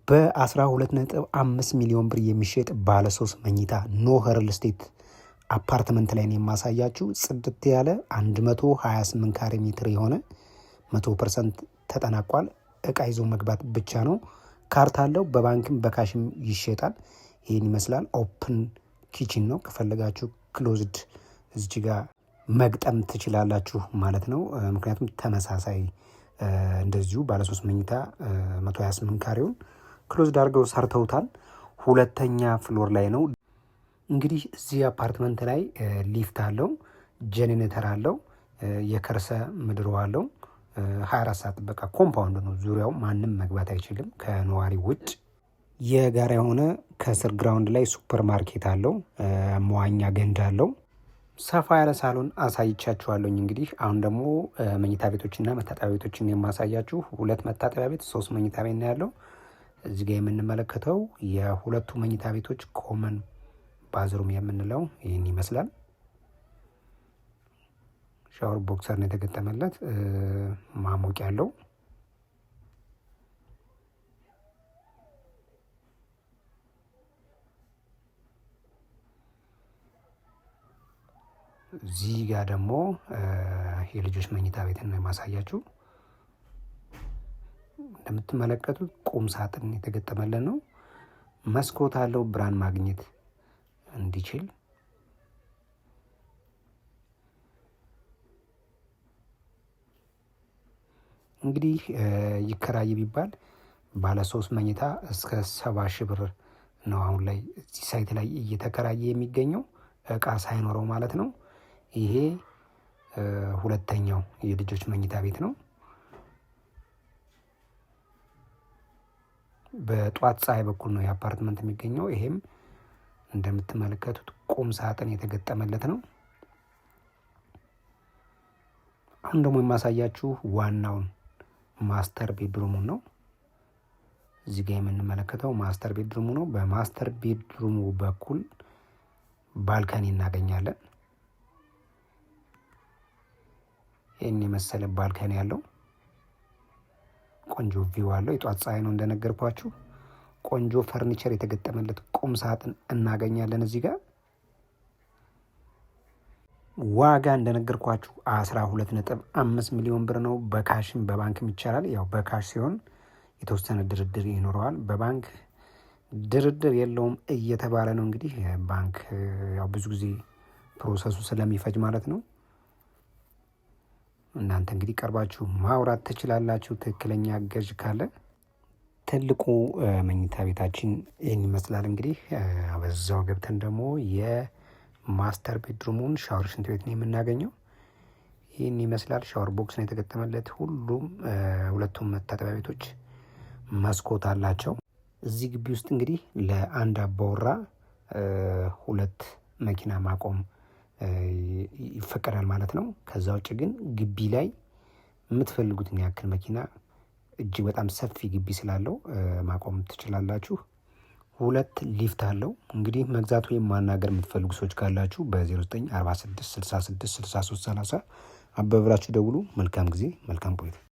በ12.5 ሚሊዮን ብር የሚሸጥ ባለ 3 መኝታ ኖህ ሪል ስቴት አፓርትመንት ላይ ነው የማሳያችሁ። ጽድት ያለ 128 ካሬ ሜትር የሆነ 100% ተጠናቋል። እቃ ይዞ መግባት ብቻ ነው። ካርታ አለው። በባንክም በካሽም ይሸጣል። ይህን ይመስላል። ኦፕን ኪችን ነው። ከፈለጋችሁ ክሎዝድ እዚህ ጋር መግጠም ትችላላችሁ ማለት ነው። ምክንያቱም ተመሳሳይ እንደዚሁ ባለ 3 መኝታ 128 ካሬውን ክሎዝድ አድርገው ሰርተውታል። ሁለተኛ ፍሎር ላይ ነው። እንግዲህ እዚህ አፓርትመንት ላይ ሊፍት አለው፣ ጀኔሬተር አለው፣ የከርሰ ምድር አለው። 24 ሰዓት በቃ ኮምፓውንድ ነው። ዙሪያው ማንም መግባት አይችልም ከነዋሪ ውጭ። የጋራ የሆነ ከስር ግራውንድ ላይ ሱፐር ማርኬት አለው፣ መዋኛ ገንዳ አለው። ሰፋ ያለ ሳሎን አሳይቻችኋለሁኝ። እንግዲህ አሁን ደግሞ መኝታ ቤቶችና መታጠቢያ ቤቶችን የማሳያችሁ። 2 መታጠቢያ ቤት 3 መኝታ ቤት ነው ያለው። እዚህ ጋር የምንመለከተው የሁለቱ መኝታ ቤቶች ኮመን ባዝሩም የምንለው ይህን ይመስላል። ሻወር ቦክሰር ነው የተገጠመለት፣ ማሞቂያ ያለው። እዚህ ጋር ደግሞ የልጆች መኝታ ቤት ነው የማሳያችሁ። እንደምትመለከቱት ቁም ሳጥን የተገጠመለት ነው። መስኮት አለው ብርሃን ማግኘት እንዲችል። እንግዲህ ይከራይ ቢባል ባለ 3 መኝታ እስከ 70 ሺህ ብር ነው አሁን ላይ እዚህ ሳይት ላይ እየተከራየ የሚገኘው እቃ ሳይኖረው ማለት ነው። ይሄ ሁለተኛው የልጆች መኝታ ቤት ነው። በጧት ፀሐይ በኩል ነው የአፓርትመንት የሚገኘው። ይሄም እንደምትመለከቱት ቁም ሳጥን የተገጠመለት ነው። አሁን ደግሞ የማሳያችሁ ዋናውን ማስተር ቤድሩሙን ነው። እዚህ ጋር የምንመለከተው ማስተር ቤድሩሙ ነው። በማስተር ቤድሩሙ በኩል ባልከኒ እናገኛለን። ይህን የመሰለ ባልከኒ ያለው ቆንጆ ቪው አለው። የጧት ፀሐይ ነው እንደነገርኳችሁ። ቆንጆ ፈርኒቸር የተገጠመለት ቁም ሳጥን እናገኛለን። እዚህ ጋር ዋጋ እንደነገርኳችሁ 12.5 ሚሊዮን ብር ነው። በካሽም በባንክም ይቻላል። ያው በካሽ ሲሆን የተወሰነ ድርድር ይኖረዋል። በባንክ ድርድር የለውም እየተባለ ነው። እንግዲህ ባንክ ያው ብዙ ጊዜ ፕሮሰሱ ስለሚፈጅ ማለት ነው። እናንተ እንግዲህ ቀርባችሁ ማውራት ትችላላችሁ። ትክክለኛ ገዥ ካለ። ትልቁ መኝታ ቤታችን ይህን ይመስላል። እንግዲህ በዛው ገብተን ደግሞ የማስተር ቤድሩሙን ሻወር፣ ሽንት ቤት ነው የምናገኘው። ይህን ይመስላል። ሻወር ቦክስ ነው የተገጠመለት። ሁለቱም መታጠቢያ ቤቶች መስኮት አላቸው። እዚህ ግቢ ውስጥ እንግዲህ ለአንድ አባወራ 2 መኪና ማቆም ይፈቀዳል ማለት ነው። ከዛ ውጭ ግን ግቢ ላይ የምትፈልጉትን ያክል መኪና እጅግ በጣም ሰፊ ግቢ ስላለው ማቆም ትችላላችሁ። 2 ሊፍት አለው። እንግዲህ መግዛት ወይም ማናገር የምትፈልጉ ሰዎች ካላችሁ በ0946 66 63 30 አበብራችሁ ደውሉ። መልካም ጊዜ፣ መልካም ቆይታ።